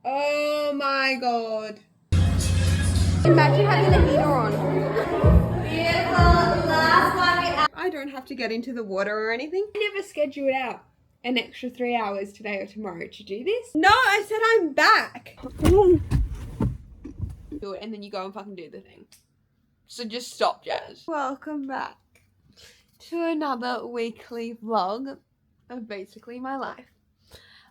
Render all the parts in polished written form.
Oh my god. Imagine having the heater on. Beautiful. Last one. I don't have to get into the water or anything. I never scheduled out an extra 3 hours today or tomorrow to do this. No, I said I'm back. Do it and then you go and fucking do the thing. So just stop, Jazz. Welcome back to another weekly vlog of basically my life.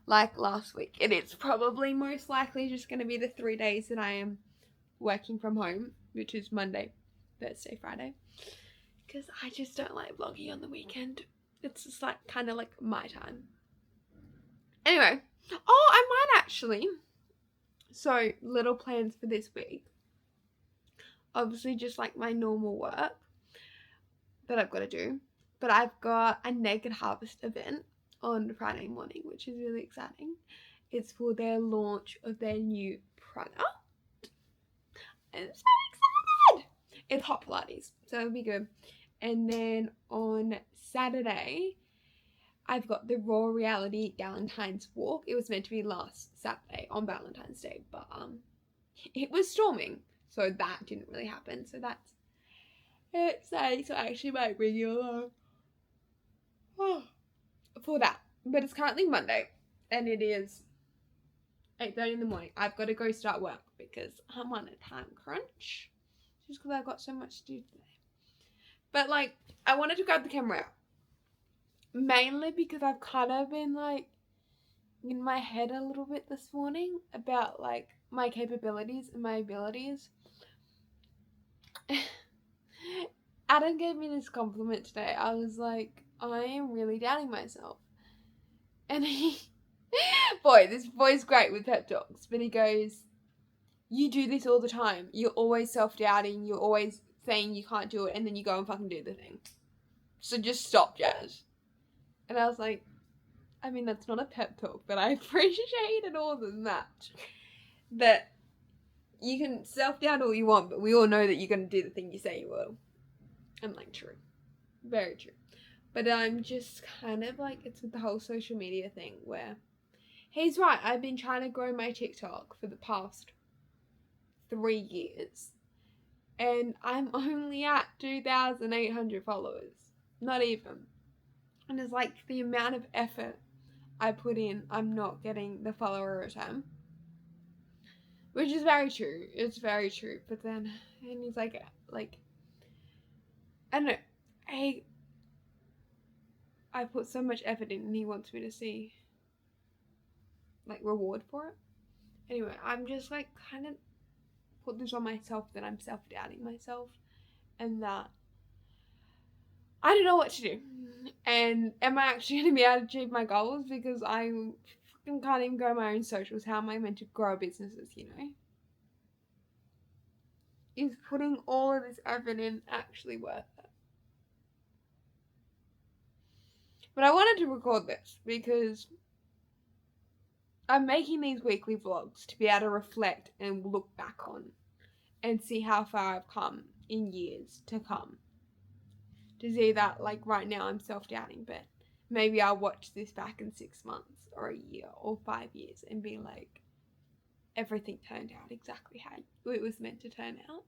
Like last week. And it's probably most likely just going to be the 3 days that I am working from home, which is Monday, Thursday, Friday. Because I just don't like vlogging on the weekend. It's just like kind of like my time. Anyway. Oh, I might actually. So, little plans for this week. Obviously just like my normal work that I've got to do. But I've got a Naked Harvest event on Friday morning, which is really exciting. It's for their launch of their new product. I'm so excited! It's hot Pilates, so it'll be good. And then on Saturday, I've got the Raw Reality Valentine's Walk. It was meant to be last Saturday on Valentine's Day, but it was storming, so that didn't really happen. So that's exciting. So I actually might bring you along for that. But it's currently Monday, and it is 8:30 in the morning. I've got to go start work because I'm on a time crunch. Just because I've got so much to do today. But like, I wanted to grab the camera out. Mainly because I've kind of been like in my head a little bit this morning about like my capabilities and my abilities. Adam gave me this compliment today. I was like, I am really doubting myself. And this boy's great with pep talks, but he goes, you do this all the time. You're always self-doubting. You're always saying you can't do it, and then you go and fucking do the thing. So just stop, Jazz. And I was like, I mean, that's not a pep talk, but I appreciate it all than that. That you can self-doubt all you want, but we all know that you're going to do the thing you say you will. I'm like, true. Very true. But I'm just kind of like, it's with the whole social media thing where he's right. I've been trying to grow my TikTok for the past 3 years. And I'm only at 2,800 followers. Not even. And it's like the amount of effort I put in, I'm not getting the follower return. Which is very true. It's very true. But then, and he's like, I don't know. I put so much effort in and he wants me to see, like, reward for it. Anyway, I'm just like kind of put this on myself that I'm self-doubting myself and that I don't know what to do. And am I actually going to be able to achieve my goals? Because I fucking can't even grow my own socials. How am I meant to grow businesses, you know? Is putting all of this effort in actually worth it? But I wanted to record this because I'm making these weekly vlogs to be able to reflect and look back on and see how far I've come in years to come. To see that, like, right now I'm self-doubting, but maybe I'll watch this back in 6 months or a year or 5 years and be like, everything turned out exactly how it was meant to turn out.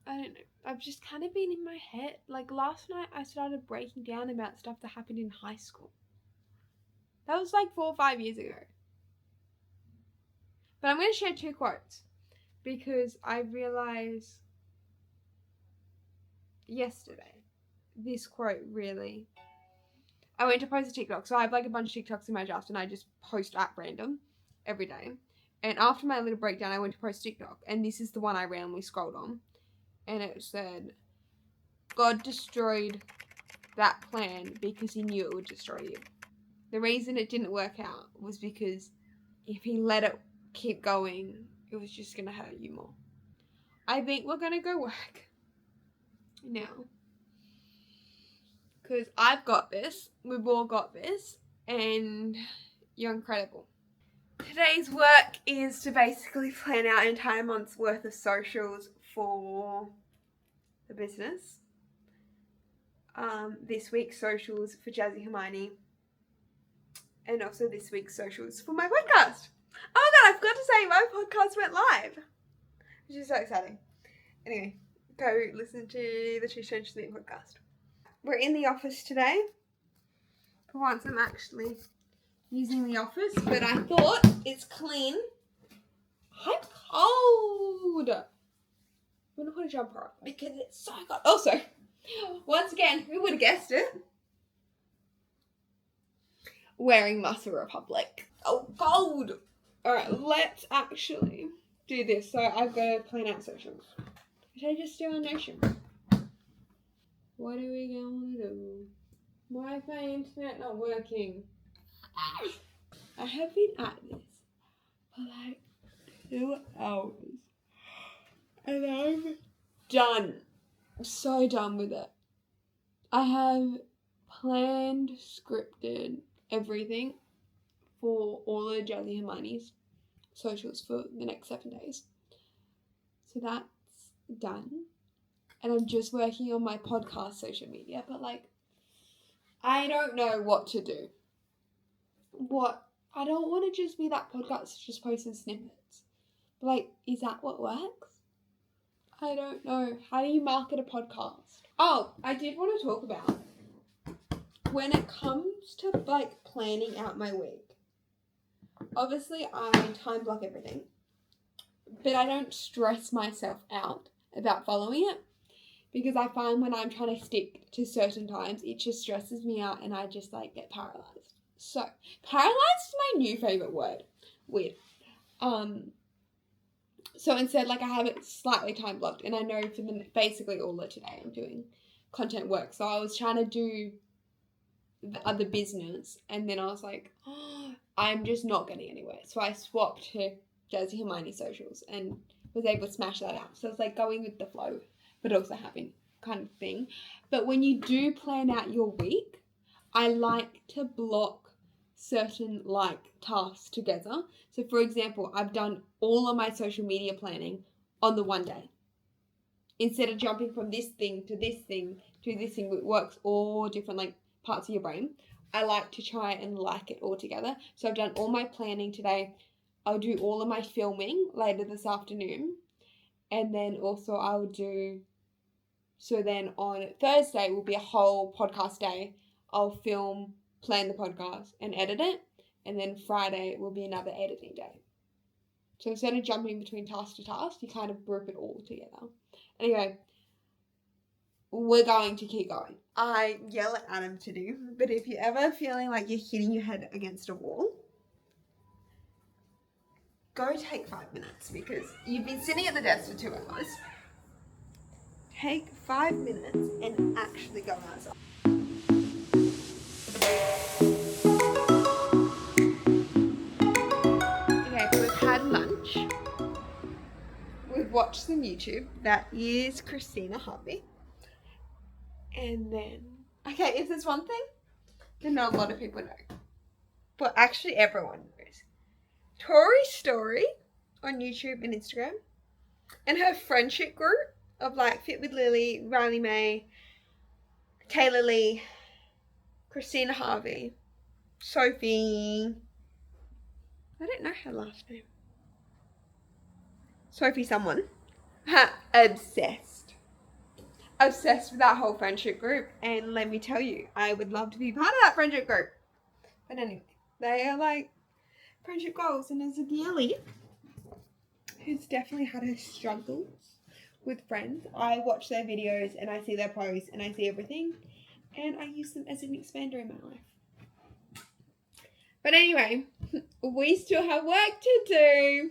I don't know. I've just kind of been in my head. Like, last night I started breaking down about stuff that happened in high school. That was like 4 or 5 years ago. But I'm going to share 2 quotes because I realized yesterday this quote really. I went to post a TikTok. So I have like a bunch of TikToks in my draft and I just post at random every day. And after my little breakdown, I went to post TikTok. And this is the one I randomly scrolled on. And it said, God destroyed that plan because he knew it would destroy you. The reason it didn't work out was because if he let it keep going, it was just going to hurt you more. I think we're going to go work now. Because I've got this. We've all got this. And you're incredible. Today's work is to basically plan our entire month's worth of socials for the business. This week's socials for Jazzy Hermione and also this week's socials for my podcast. Oh my god, I forgot to say my podcast went live, which is so exciting. Anyway, go listen to the Two Strangers Meet podcast. We're in the office today. For once, I'm actually using the office, but I thought it's clean. I'm cold. I'm gonna put a jumper on because it's so cold. Also, once again, who would have guessed it? Wearing Muscle Republic. Oh, cold. Alright, let's actually do this. So I've got to plan out socials. Should I just do a nation? What are we going to do? Why is my internet not working? I have been at this for like 2 hours. And I'm done. I'm so done with it. I have planned, scripted everything for all of Jazzy Hermione's socials for the next 7 days. So that's done. And I'm just working on my podcast social media, but like, I don't know what to do. I don't want to just be that podcast just posting snippets. But like, is that what works? I don't know. How do you market a podcast? Oh, I did want to talk about when it comes to like planning out my week. Obviously, I time block everything, but I don't stress myself out about following it because I find when I'm trying to stick to certain times, it just stresses me out and I just like get paralyzed. So, paralyzed is my new favorite word. Weird. So instead, like I have it slightly time blocked, and I know for basically all of today I'm doing content work. So I was trying to do the other business, and then I was like, oh, I'm just not getting anywhere. So I swapped to Jazzy Hermione socials and was able to smash that out. So it's like going with the flow, but also having kind of thing. But when you do plan out your week, I like to block certain like tasks together. So for example, I've done all of my social media planning on the one day. Instead of jumping from this thing to this thing to this thing, it works all different like parts of your brain. I like to try and like it all together. So I've done all my planning today. I'll do all of my filming later this afternoon. And then also I'll do, so then on Thursday will be a whole podcast day. I'll film, plan the podcast and edit it. And then Friday will be another editing day. So instead of jumping between task to task, you kind of group it all together. Anyway, we're going to keep going. I yell at Adam to do, but if you're ever feeling like you're hitting your head against a wall, go take 5 minutes because you've been sitting at the desk for 2 hours. Take 5 minutes and actually go outside. Okay, we've had lunch. We've watched some YouTube. That is Christina Harvey. And then, okay, if there's one thing that not a lot of people know, but actually everyone knows, Tori Story on YouTube and Instagram, and her friendship group of like Fit with Lily, Riley May, Taylor Lee, Christina Harvey, Sophie, I don't know her last name, Sophie someone, obsessed with that whole friendship group. And let me tell you, I would love to be part of that friendship group. But anyway, they are like friendship goals, and as a girly who's definitely had her struggles with friends, I watch their videos and I see their posts and I see everything, and I use them as an expander in my life. But anyway, we still have work to do.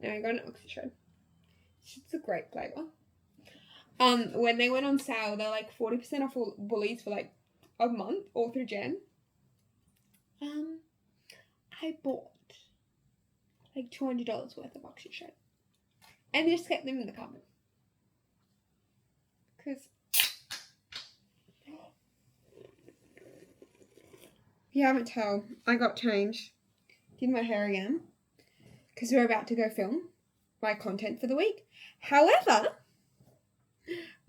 Now I got an oxygen. It's a great flavour. When they went on sale, they're like 40% off bullies for like a month all through Jan. I bought like $200 worth of oxygen and just kept them in the cupboard because if you haven't told, I got changed, did my hair again because we're about to go film my content for the week. However,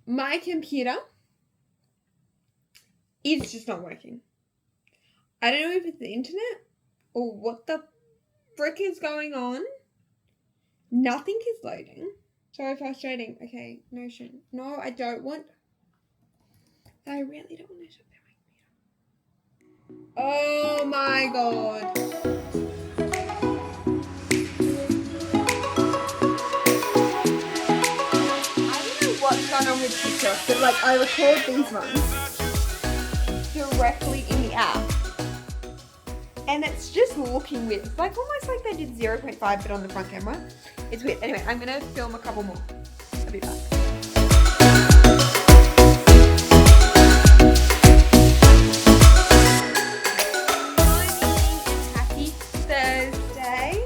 my computer is just not working. I don't know if it's the internet or what the frick is going on. Nothing is loading. So frustrating. Okay, Notion. No, I don't want. I really don't want to shut down my computer. Oh my god. I don't know what's going on with TikTok, but like I record these ones directly in the app. And it's just looking weird. It's like almost like they did 0.5 but on the front camera. It's weird. Anyway, I'm gonna film a couple more. I'll be back. Happy Thursday.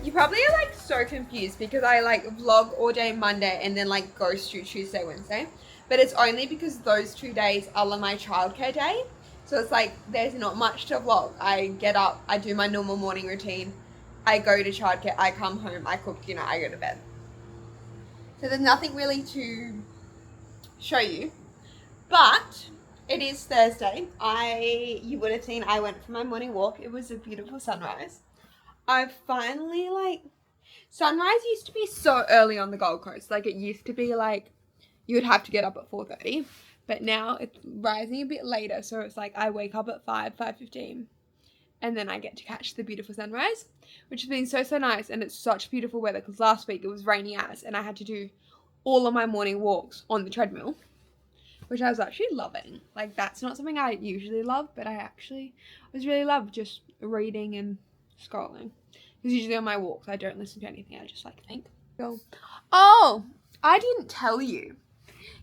You probably are like so confused because I like vlog all day Monday and then like go shoot Tuesday, Wednesday. But it's only because those 2 days are my childcare day. So it's like there's not much to vlog. I get up, I do my normal morning routine, I go to childcare, I come home, I cook dinner, I go to bed. So there's nothing really to show you. But it is Thursday. You would have seen I went for my morning walk. It was a beautiful sunrise. I've finally sunrise used to be so early on the Gold Coast. Like it used to be like you would have to get up at 4:30. But now it's rising a bit later, so it's like I wake up at 5:15, and then I get to catch the beautiful sunrise, which has been so nice, and it's such beautiful weather because last week it was rainy as, and I had to do all of my morning walks on the treadmill, which I was actually loving. Like that's not something I usually love, but I was really love just reading and scrolling. Because usually on my walks I don't listen to anything, I just like think. Oh, I didn't tell you.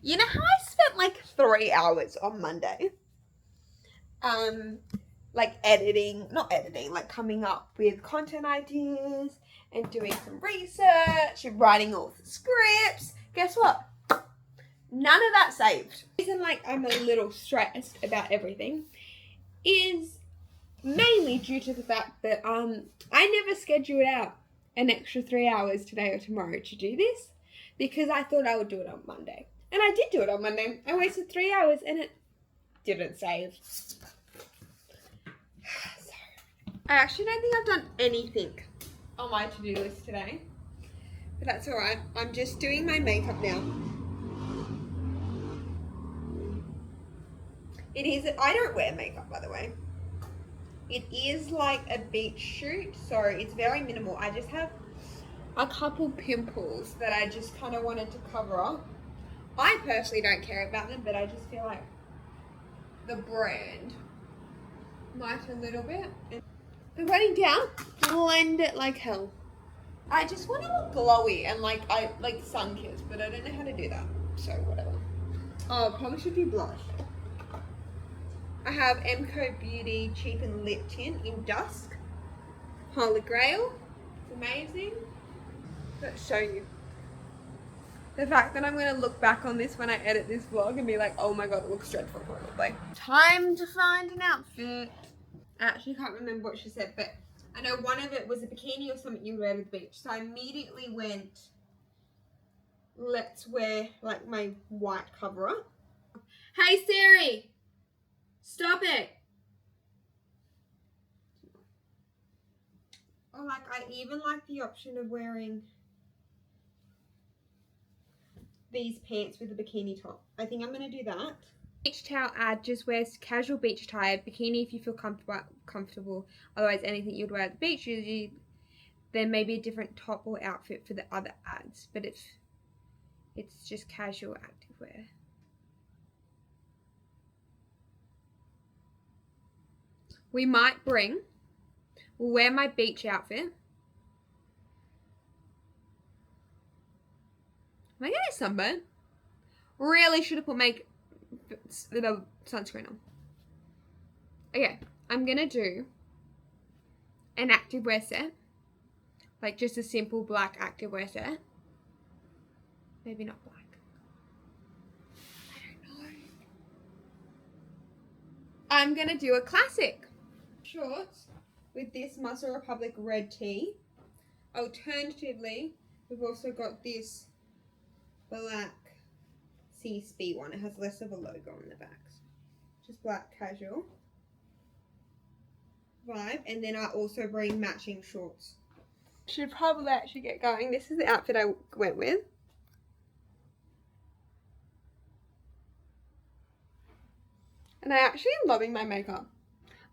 You know how I spent like 3 hours on Monday? Like like coming up with content ideas and doing some research and writing all the scripts. Guess what? None of that saved. The reason like I'm a little stressed about everything is mainly due to the fact that I never scheduled out an extra 3 hours today or tomorrow to do this because I thought I would do it on Monday. And I did do it on Monday. I wasted 3 hours and it didn't save. I actually don't think I've done anything on my to-do list today. But that's alright. I'm just doing my makeup now. I don't wear makeup, by the way. It is like a beach shoot, so it's very minimal. I just have a couple pimples that I just kind of wanted to cover up. I personally don't care about them, but I just feel like the brand might a little bit. I'm running down, blend it like hell. I just want to look glowy and like sun-kissed, but I don't know how to do that, so whatever. Oh, probably should do blush. I have MCO Beauty Cheapen Lip Tint in Dusk. Holy Grail. It's amazing. Let's show you. The fact that I'm going to look back on this when I edit this vlog and be like, oh my god, it looks dreadful probably. Time to find an outfit. I actually can't remember what she said, but I know one of it was a bikini or something you wear to the beach. So I immediately went, let's wear like my white cover up. Hey Siri, stop it. Or like I even like the option of wearing these pants with a bikini top. I think I'm going to do that. Beach towel ad just wears casual beach attire, bikini if you feel comfortable. Otherwise, anything you'd wear at the beach, usually there may be a different top or outfit for the other ads, but it's just casual activewear. We'll wear my beach outfit. Am I getting sunburn? Really should have put sunscreen on. Okay, I'm gonna do an activewear set. Like just a simple black activewear set. Maybe not black. I don't know. I'm gonna do a classic. Shorts with this Muscle Republic red tee. Alternatively, we've also got this black C-Speed one. It has less of a logo on the back. Just black casual. vibe, and then I also bring matching shorts. Should probably actually get going. This is the outfit I went with. And I actually am loving my makeup.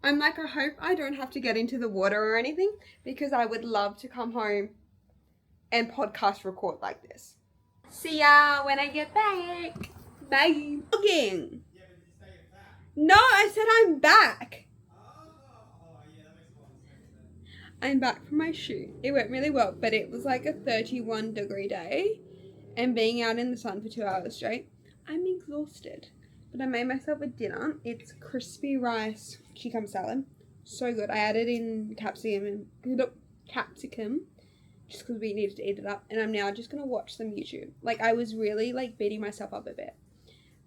I'm like, I hope I don't have to get into the water or anything, because I would love to come home and podcast record like this. See ya when I get back. Bye. Vlogging. Yeah, but did you say you're back? No, I said I'm back. Oh, yeah, that makes a lot of sense then. I'm back from my shoot. It went really well, but it was like a 31-degree day, and being out in the sun for 2 hours straight, I'm exhausted. But I made myself a dinner. It's crispy rice cucumber salad. So good. I added in capsicum just because we needed to eat it up. And I'm now just going to watch some YouTube. Like, I was really, like, beating myself up a bit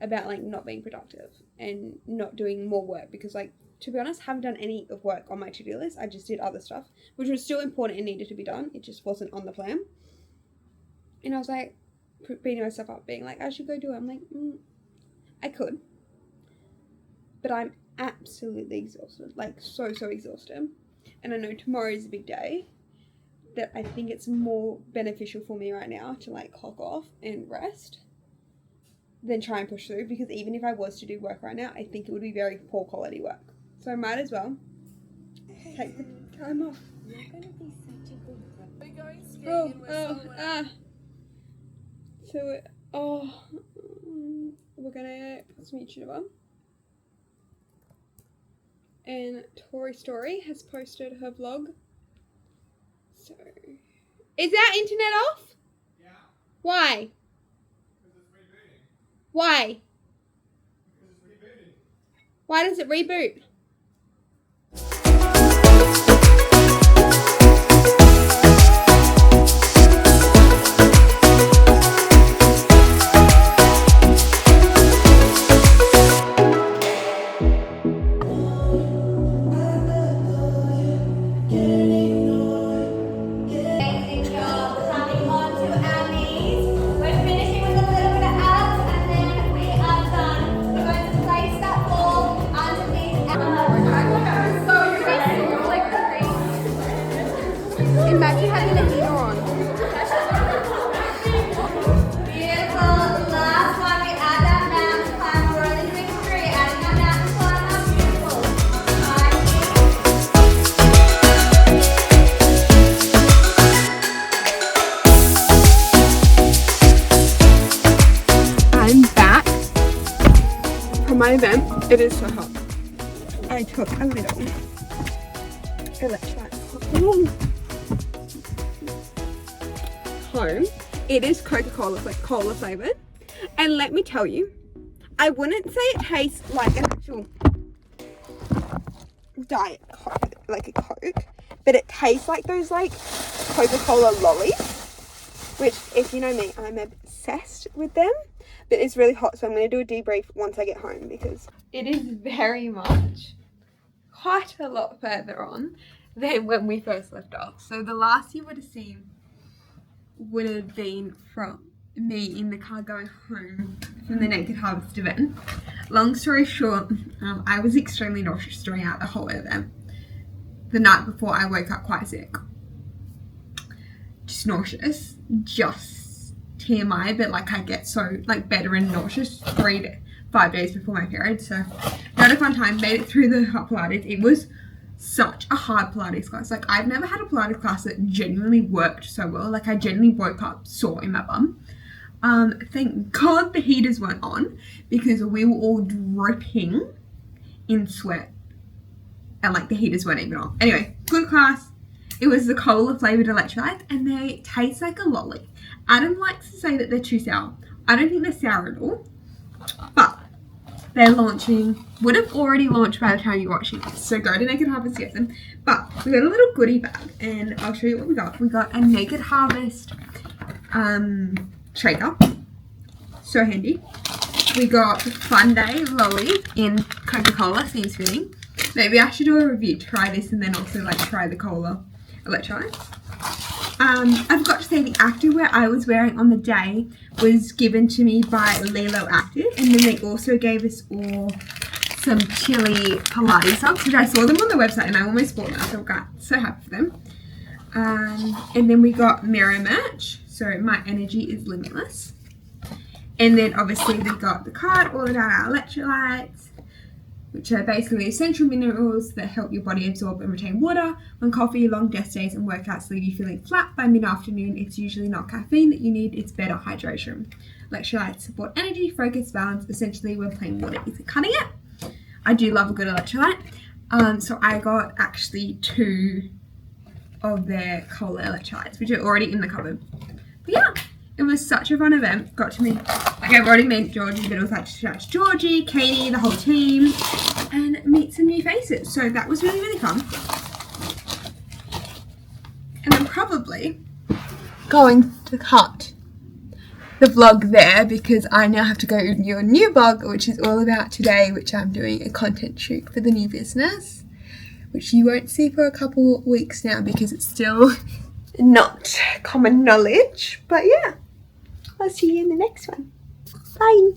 about, like, not being productive and not doing more work. Because, like, to be honest, I haven't done any of work on my to-do list. I just did other stuff, which was still important and needed to be done. It just wasn't on the plan. And I was, like, beating myself up, being like, I should go do it. I'm like, I could. But I'm absolutely exhausted. Like, so exhausted. And I know tomorrow is a big day, that I think it's more beneficial for me right now to, like, clock off and rest than try and push through, because even if I was to do work right now, I think it would be very poor quality work. So I might as well take the time off. You're gonna be such a good friend. We're going skiing We're gonna put some YouTube on. And Tori Story has posted her vlog. So, is our internet off? Yeah, Why? because it's rebooting. Why? Because it's rebooting. Why does it reboot? Imagine having a heater on. Beautiful. Last one, we add that mountain climb. We're in victory. Adding that mountain climb. How beautiful. I'm back from my event. It is so hot. I took a little electrolyte home. It is Coca-Cola, like cola flavoured. And let me tell you, I wouldn't say it tastes like an actual diet Coke, like a Coke, but it tastes like those like Coca-Cola lollies, which, if you know me, I'm obsessed with them. But it's really hot, so I'm going to do a debrief once I get home, because it is very much quite a lot further on than when we first left off. So the last you would have seen would have been from me in the car going home from the Naked Harvest event. Long story short, I was extremely nauseous during the whole event. The night before, I woke up quite sick. Just nauseous. Just TMI, but like I get so like better and nauseous 3 to 5 days before my period. So not a fun time. Made it through the hot Pilates. It was such a hard Pilates class. Like, I've never had a Pilates class that genuinely worked so well. Like, I genuinely woke up sore in my bum. Thank God the heaters weren't on, because we were all dripping in sweat and like the heaters weren't even on. Anyway, good class. It was the cola-flavoured electrolytes, and they taste like a lolly. Adam likes to say that they're too sour. I don't think they're sour at all, but they're launching, would have already launched by the time you're watching this. So go to Naked Harvest to get them. But we got a little goodie bag, and I'll show you what we got. We got a Naked Harvest shaker. So handy. We got Fun Day lollies in Coca-Cola, seems fitting. Maybe I should do a review, try this, and then also like try the Cola Electrolytes. I forgot to say the activewear I was wearing on the day was given to me by Lilo Active, and then they also gave us all some chili Pilates socks, which I saw them on the website and I almost bought them. So I got so happy for them. And then we got mirror merch, so my energy is limitless. And then obviously we got the card all about our electrolytes, which are basically essential minerals that help your body absorb and retain water. When coffee, long desk days and workouts leave you feeling flat by mid-afternoon, it's usually not caffeine that you need, it's better hydration. Electrolytes support energy, focus, balance. Essentially, when plain water isn't cutting it. I do love a good electrolyte. So I got actually 2 of their Cola Electrolytes, which are already in the cupboard. But yeah, it was such a fun event. Got to meet, like I've already met Georgie, but it was like to shout to Georgie, Katie, the whole team, and meet some new faces. So that was really, really fun. And I'm probably going to cut the vlog there because I now have to go do a new vlog, which is all about today, which I'm doing a content shoot for the new business, which you won't see for a couple weeks now because it's still not common knowledge. But yeah, I'll see you in the next one. Bye.